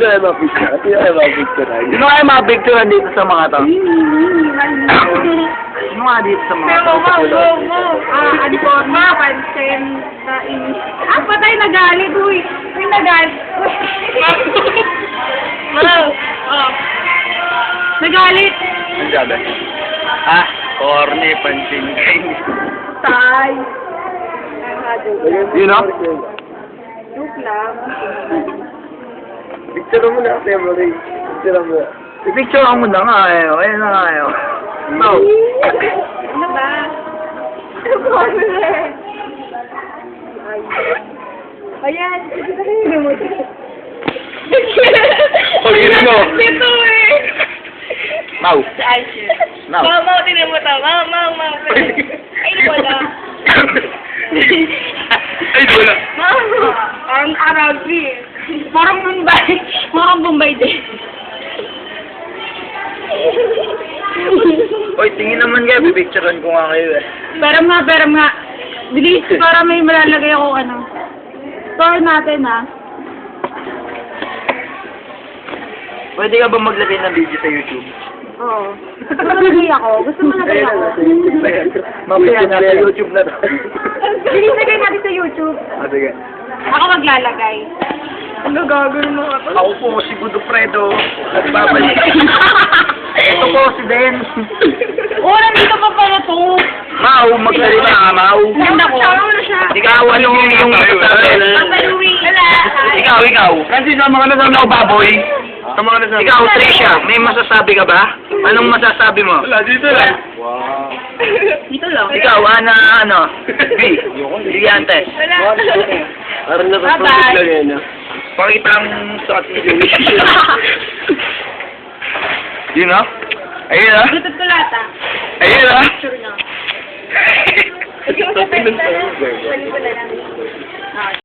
Sino ay mapicture? Sino ay mapicture? Sino kaya mapicturean dito sa mga to? Sino nga dito sa mga to? Adiporma, pansin, patay nagalit, uy. May nagalit. Nagalit. Ano sabi? Ah, corny, pansin kayo. Tay. You know? Joke lang. Picture mo na, Kuya Marie. Picture mo na. I-picture mo na nga eh. Ayun na nga eh. No. Ano ba? Ayan. Hindi mo ito. Pag yun mo. Ito eh. Mau. Si Aisha. Mau. Mau, tinan mo ito. Mau. Ay, wala. Ay, wala. Ang Arabi. Parang Bombay din. Oy, tingin naman kayo. Pipicturean ko nga kayo eh. Beram nga. Bilis, para may malalagay ako ano. Store natin ha. Pwede ka ba maglagay ng video sa YouTube? Oo. Gusto mo nalagay ako? Mamaya na sa YouTube na to. Bilis, lagay natin sa YouTube. Ah, sige. Ako maglalagay. Ano gagawin mo ako? Ako po si Budofredo. At babalik. Ito po si Den. Oh, nandito pa pala to. Mau, magsalita ka, Mau. Ganda ko. Ano siya? Ikaw, anong yung masasabi? Papaluwi. Wala. Ikaw. Kasi sa mga nasasabi baboy. Sa mga nasabi. Ikaw, Trisha, may masasabi ka ba? Anong masasabi mo? Wala, dito lang. Dito lang. Ikaw, B. Brillantes. Wala. Parang Bye-bye. nakasulit lang yan. Pakita ang suot ni Louis. Yun o? Ayun o? Bluetooth ko lahat ah. Ayun o? Sure na. Ikaw sa pwede na lang. Balik ko na lang.